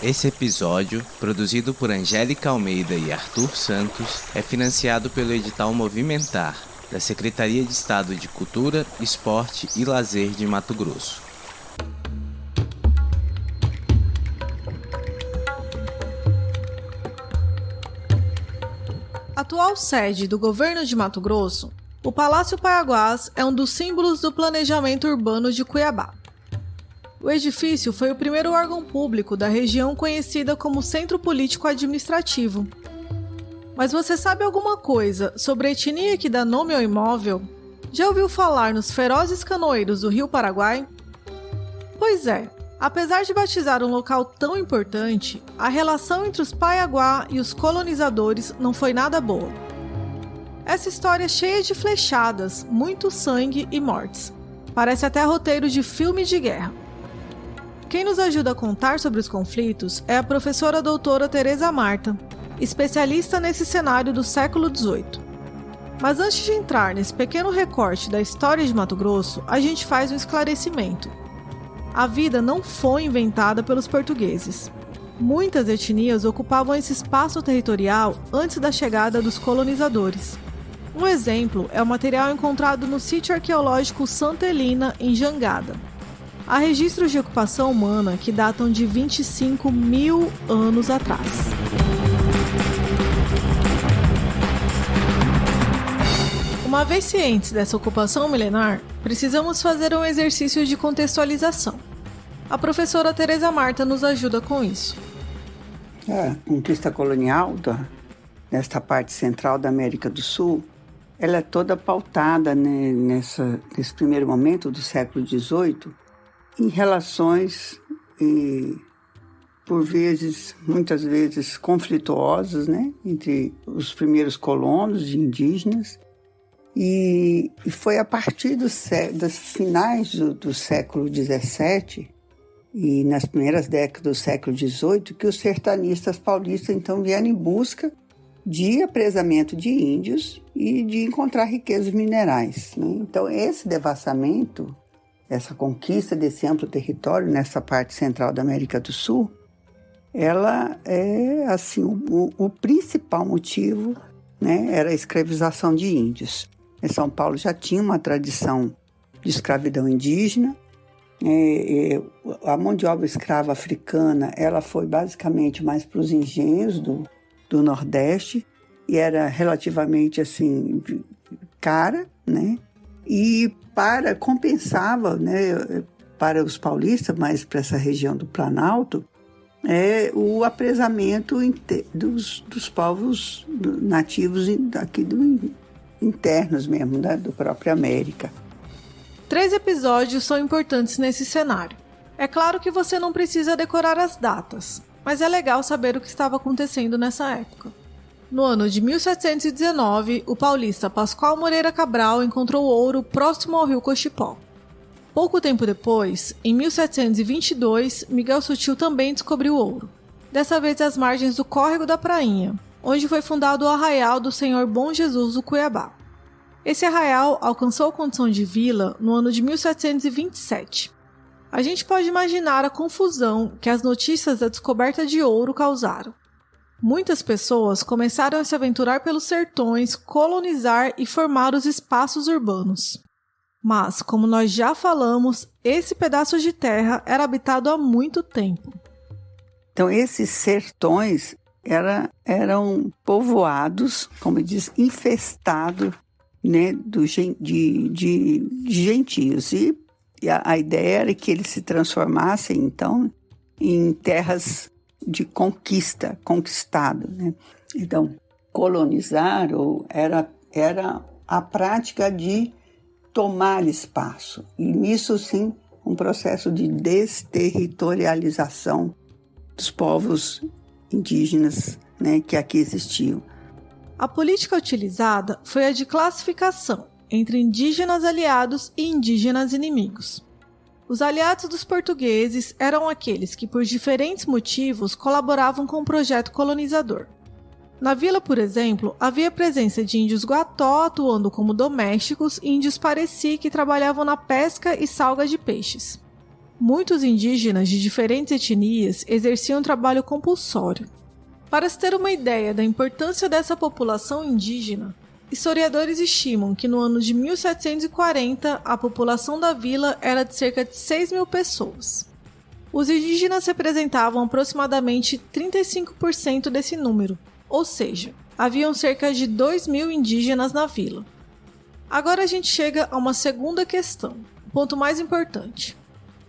Esse episódio, produzido por Angélica Almeida e Arthur Santos, é financiado pelo edital Movimentar, da Secretaria de Estado de Cultura, Esporte e Lazer de Mato Grosso. Atual sede do governo de Mato Grosso, o Palácio Paiaguás é um dos símbolos do planejamento urbano de Cuiabá. O edifício foi o primeiro órgão público da região conhecida como Centro Político Administrativo. Mas você sabe alguma coisa sobre a etnia que dá nome ao imóvel? Já ouviu falar nos ferozes canoeiros do Rio Paraguai? Pois é, apesar de batizar um local tão importante, a relação entre os Paiaguá e os colonizadores não foi nada boa. Essa história é cheia de flechadas, muito sangue e mortes. Parece até roteiro de filme de guerra. Quem nos ajuda a contar sobre os conflitos é a professora doutora Tereza Marta, especialista nesse cenário do século XVIII. Mas antes de entrar nesse pequeno recorte da história de Mato Grosso, a gente faz um esclarecimento. A vida não foi inventada pelos portugueses. Muitas etnias ocupavam esse espaço territorial antes da chegada dos colonizadores. Um exemplo é o material encontrado no sítio arqueológico Santa Helena, em Jangada. Há registros de ocupação humana que datam de 25 mil anos atrás. Uma vez cientes dessa ocupação milenar, precisamos fazer um exercício de contextualização. A professora Tereza Marta nos ajuda com isso. A conquista colonial desta parte central da América do Sul, ela é toda pautada, né, nesse primeiro momento do século XVIII, em relações, por vezes, muitas vezes conflituosas, né, entre os primeiros colonos e indígenas. E foi a partir das finais do século XVII e nas primeiras décadas do século XVIII que os sertanistas paulistas então vieram em busca de apresamento de índios e de encontrar riquezas minerais, né? Então esse devassamento, essa conquista desse amplo território nessa parte central da América do Sul, ela é assim o principal motivo, né, era a escravização de índios. São Paulo já tinha uma tradição de escravidão indígena. A mão de obra escrava africana, ela foi basicamente mais para os engenhos do Nordeste e era relativamente assim cara, né? E compensava, né, para os paulistas, mais para essa região do Planalto, o apresamento dos povos nativos aqui internos mesmo, né, do próprio América. 3 episódios são importantes nesse cenário. É claro que você não precisa decorar as datas, mas é legal saber o que estava acontecendo nessa época. No ano de 1719, o paulista Pascoal Moreira Cabral encontrou ouro próximo ao rio Cochipó. Pouco tempo depois, em 1722, Miguel Sutil também descobriu ouro, dessa vez às margens do Córrego da Prainha, onde foi fundado o Arraial do Senhor Bom Jesus do Cuiabá. Esse arraial alcançou a condição de vila no ano de 1727. A gente pode imaginar a confusão que as notícias da descoberta de ouro causaram. Muitas pessoas começaram a se aventurar pelos sertões, colonizar e formar os espaços urbanos. Mas, como nós já falamos, esse pedaço de terra era habitado há muito tempo. Então, esses sertões eram povoados, como diz, infestados, né, de gentios. E a ideia era que eles se transformassem, então, em terras de conquistado, né? Então, colonizar era a prática de tomar espaço. E nisso, sim, um processo de desterritorialização dos povos indígenas, né, que aqui existiam. A política utilizada foi a de classificação entre indígenas aliados e indígenas inimigos. Os aliados dos portugueses eram aqueles que, por diferentes motivos, colaboravam com o projeto colonizador. Na vila, por exemplo, havia presença de índios Guató atuando como domésticos e índios Pareci que trabalhavam na pesca e salga de peixes. muitos indígenas de diferentes etnias exerciam um trabalho compulsório. Para se ter uma ideia da importância dessa população indígena, historiadores estimam que no ano de 1740 a população da vila era de cerca de 6.000 pessoas. Os indígenas representavam aproximadamente 35% desse número, ou seja, haviam cerca de 2.000 indígenas na vila. Agora a gente chega a uma segunda questão, o ponto mais importante.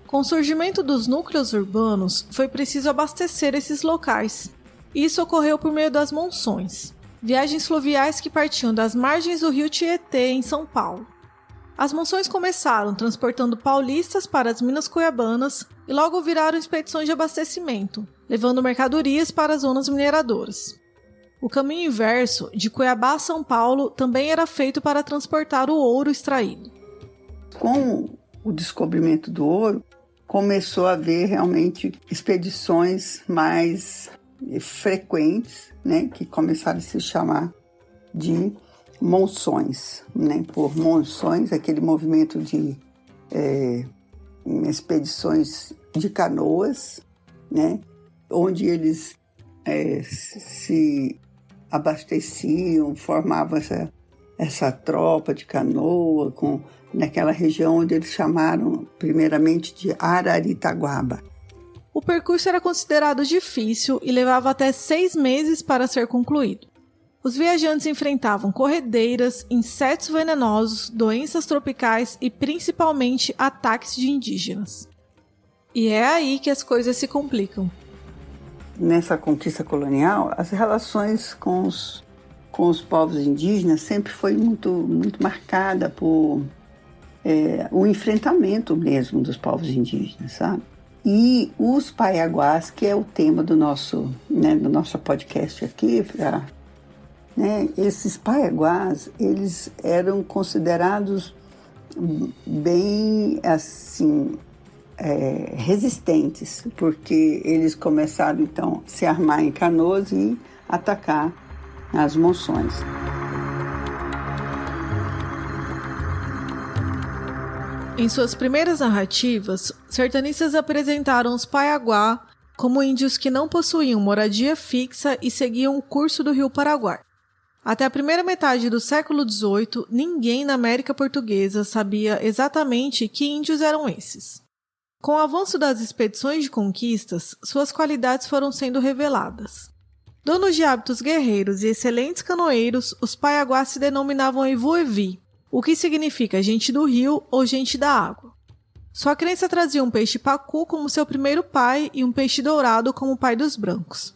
Com o surgimento dos núcleos urbanos, foi preciso abastecer esses locais. Isso ocorreu por meio das monções, viagens fluviais que partiam das margens do rio Tietê, em São Paulo. As monções começaram transportando paulistas para as minas cuiabanas e logo viraram expedições de abastecimento, levando mercadorias para as zonas mineradoras. O caminho inverso, de Cuiabá a São Paulo, também era feito para transportar o ouro extraído. Com o descobrimento do ouro, começou a haver realmente expedições mais frequentes, né, que começaram a se chamar de monções, né? Por monções, aquele movimento de expedições de canoas, né? Onde eles se abasteciam, formavam essa tropa de canoa naquela região onde eles chamaram primeiramente de Araritaguaba. O percurso era considerado difícil e levava até 6 meses para ser concluído. Os viajantes enfrentavam corredeiras, insetos venenosos, doenças tropicais e principalmente ataques de indígenas. E é aí que as coisas se complicam. Nessa conquista colonial, as relações com os povos indígenas sempre foi muito marcada por o enfrentamento mesmo dos povos indígenas, sabe? E os paiaguás, que é o tema do nosso podcast aqui, esses paiaguás, eles eram considerados bem, assim, resistentes, porque eles começaram, então, a se armar em canoas e atacar as monções. Em suas primeiras narrativas, sertanistas apresentaram os paiaguá como índios que não possuíam moradia fixa e seguiam o curso do rio Paraguai. Até a primeira metade do século XVIII, ninguém na América Portuguesa sabia exatamente que índios eram esses. Com o avanço das expedições de conquistas, suas qualidades foram sendo reveladas. Donos de hábitos guerreiros e excelentes canoeiros, os paiaguás se denominavam Ivuevi, o que significa gente do rio ou gente da água. Sua crença trazia um peixe pacu como seu primeiro pai e um peixe dourado como pai dos brancos.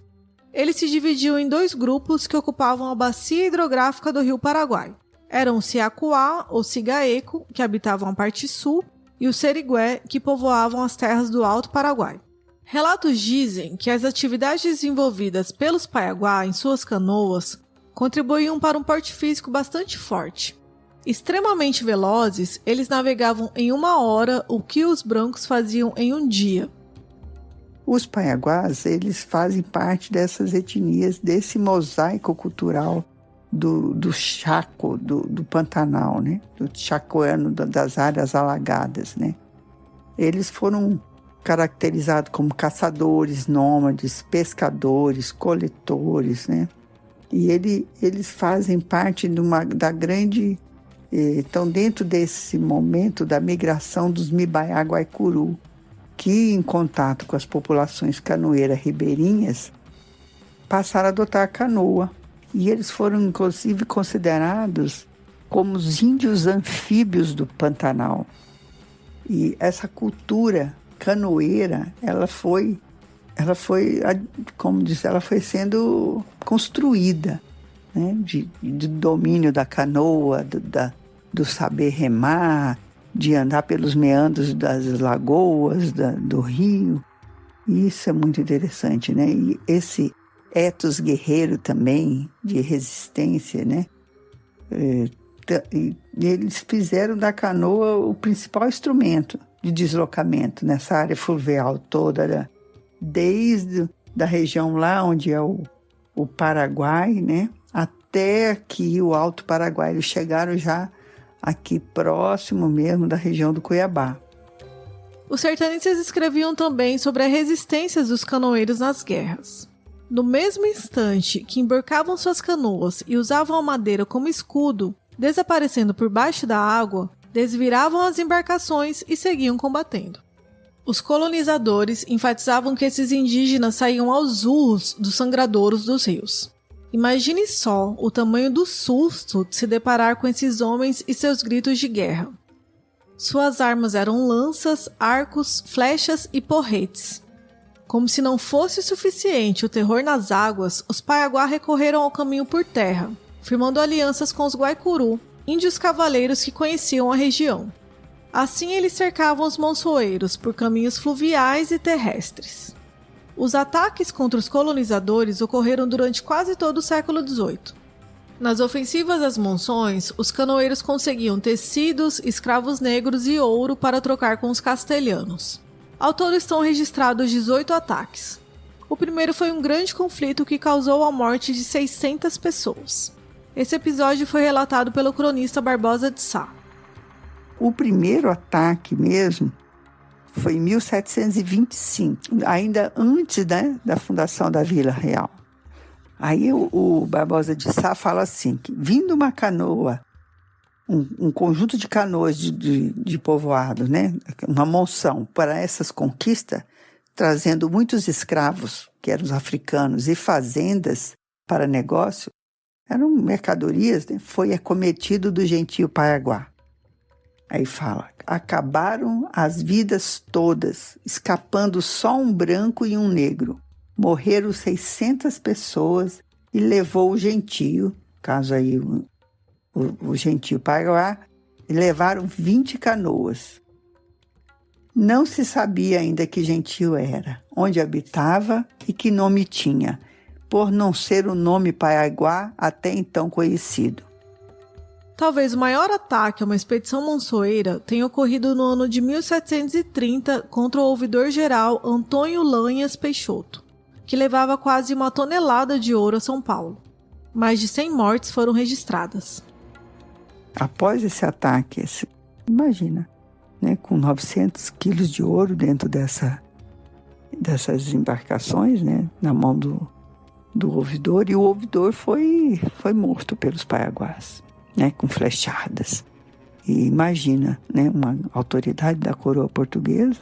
Eles se dividiam em 2 grupos que ocupavam a bacia hidrográfica do rio Paraguai. Eram o Siacuá ou Cigaeco, que habitavam a parte sul, e o Serigué, que povoavam as terras do Alto Paraguai. Relatos dizem que as atividades desenvolvidas pelos paiaguá em suas canoas contribuíam para um porte físico bastante forte. Extremamente velozes, eles navegavam em 1 hora o que os brancos faziam em 1 dia. Os paiaguás, eles fazem parte dessas etnias, desse mosaico cultural do Chaco, do Pantanal, né? Do chacoano, das áreas alagadas, né? Eles foram caracterizados como caçadores, nômades, pescadores, coletores, né? E eles fazem parte da grande... Estão dentro desse momento da migração dos Mibayá-Guaicuru, que, em contato com as populações canoeiras ribeirinhas, passaram a adotar a canoa. E eles foram, inclusive, considerados como os índios anfíbios do Pantanal. E essa cultura canoeira, ela foi sendo construída, né? De domínio da canoa, do saber remar, de andar pelos meandros das lagoas, do rio. Isso é muito interessante, né? E esse ethos guerreiro também, de resistência, né? E eles fizeram da canoa o principal instrumento de deslocamento nessa área fluvial toda, né? Desde da região lá onde é o Paraguai, né? Até aqui o Alto Paraguai. Eles chegaram já aqui próximo mesmo da região do Cuiabá. Os sertanistas escreviam também sobre a resistência dos canoeiros nas guerras. No mesmo instante que embarcavam suas canoas e usavam a madeira como escudo, desaparecendo por baixo da água, desviravam as embarcações e seguiam combatendo. Os colonizadores enfatizavam que esses indígenas saíam aos urros dos sangradouros dos rios. Imagine só o tamanho do susto de se deparar com esses homens e seus gritos de guerra. Suas armas eram lanças, arcos, flechas e porretes. Como se não fosse suficiente o terror nas águas, os Paiaguá recorreram ao caminho por terra, firmando alianças com os Guaicurú, índios cavaleiros que conheciam a região. Assim eles cercavam os monçoeiros por caminhos fluviais e terrestres. Os ataques contra os colonizadores ocorreram durante quase todo o século XVIII. Nas ofensivas às monções, os canoeiros conseguiam tecidos, escravos negros e ouro para trocar com os castelhanos. Ao todo estão registrados 18 ataques. O primeiro foi um grande conflito que causou a morte de 600 pessoas. Esse episódio foi relatado pelo cronista Barbosa de Sá. O primeiro ataque mesmo foi em 1725, ainda antes, né, da fundação da Vila Real. Aí o Barbosa de Sá fala assim, que vindo uma canoa, um conjunto de canoas de povoado, né, uma monção para essas conquistas, trazendo muitos escravos, que eram os africanos, e fazendas para negócio, eram mercadorias, né, foi acometido do gentio Paiaguá. Aí fala, acabaram as vidas todas, escapando só um branco e um negro. Morreram 600 pessoas e levou o gentio, caso aí o gentio Paiaguá, e levaram 20 canoas. Não se sabia ainda que gentio era, onde habitava e que nome tinha, por não ser o nome Paiaguá até então conhecido. Talvez o maior ataque a uma expedição monçoeira tenha ocorrido no ano de 1730 contra o ouvidor-geral Antônio Lanhas Peixoto, que levava quase 1 tonelada de ouro a São Paulo. Mais de 100 mortes foram registradas. Após esse ataque, imagina, né, com 900 quilos de ouro dentro dessas embarcações, né, na mão do ouvidor, e o ouvidor foi morto pelos Paiaguás, né, com flechadas. E imagina, né, uma autoridade da coroa portuguesa.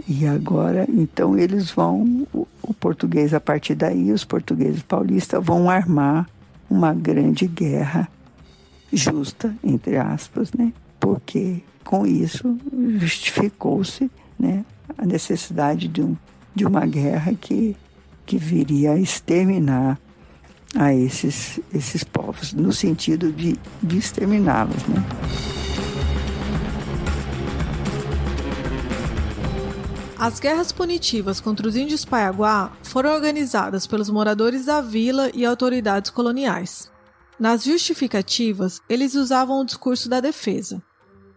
E agora, então, eles vão, o português, a partir daí, os portugueses paulistas vão armar uma grande guerra justa, entre aspas, né, porque com isso justificou-se, né, a necessidade de uma guerra que viria a exterminar a esses povos, no sentido de exterminá-los, né? As guerras punitivas contra os índios Paiaguá foram organizadas pelos moradores da vila e autoridades coloniais. Nas justificativas, eles usavam o discurso da defesa.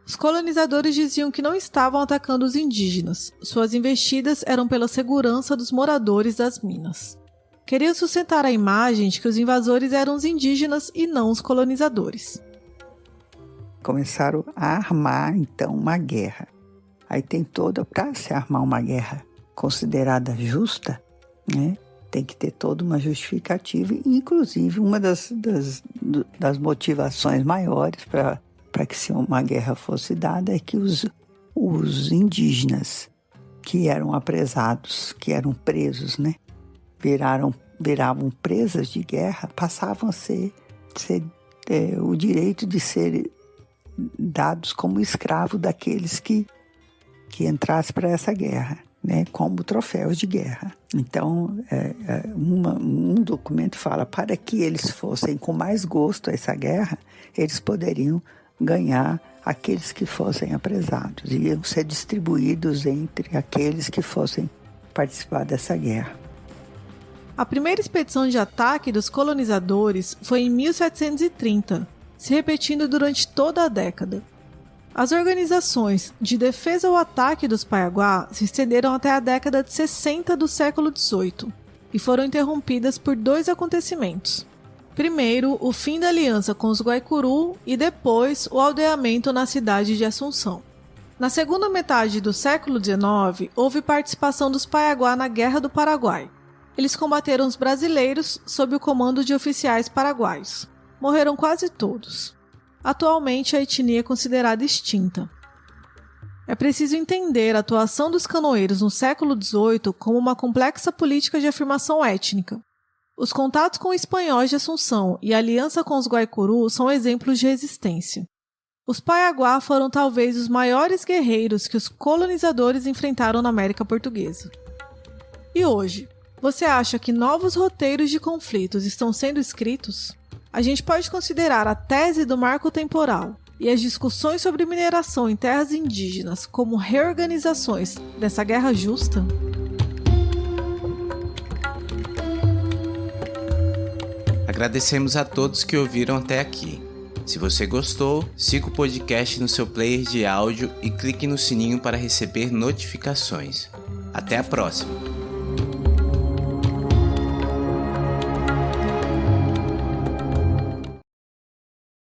Os colonizadores diziam que não estavam atacando os indígenas, suas investidas eram pela segurança dos moradores das minas. Queriam sustentar a imagem de que os invasores eram os indígenas e não os colonizadores. Começaram a armar, então, uma guerra. Aí tem para se armar uma guerra considerada justa, né, tem que ter toda uma justificativa, e inclusive uma das motivações maiores para que se uma guerra fosse dada é que os indígenas que eram apresados, que eram presos, né, viravam presas de guerra, passavam a ser o direito de ser dados como escravo daqueles que entrassem para essa guerra, né, como troféus de guerra. Então, um documento fala, para que eles fossem com mais gosto a essa guerra, eles poderiam ganhar aqueles que fossem apresados, iam ser distribuídos entre aqueles que fossem participar dessa guerra. A primeira expedição de ataque dos colonizadores foi em 1730, se repetindo durante toda a década. As organizações de defesa ao ataque dos Paiaguá se estenderam até a década de 60 do século XVIII e foram interrompidas por 2 acontecimentos. Primeiro, o fim da aliança com os Guaicurú e depois o aldeamento na cidade de Assunção. Na segunda metade do século XIX, houve participação dos Paiaguá na Guerra do Paraguai. Eles combateram os brasileiros sob o comando de oficiais paraguaios. Morreram quase todos. Atualmente, a etnia é considerada extinta. É preciso entender a atuação dos canoeiros no século XVIII como uma complexa política de afirmação étnica. Os contatos com espanhóis de Assunção e a aliança com os Guaicurú são exemplos de resistência. Os Paiaguá foram talvez os maiores guerreiros que os colonizadores enfrentaram na América Portuguesa. E hoje, você acha que novos roteiros de conflitos estão sendo escritos? A gente pode considerar a tese do marco temporal e as discussões sobre mineração em terras indígenas como reorganizações dessa guerra justa? Agradecemos a todos que ouviram até aqui. Se você gostou, siga o podcast no seu player de áudio e clique no sininho para receber notificações. Até a próxima!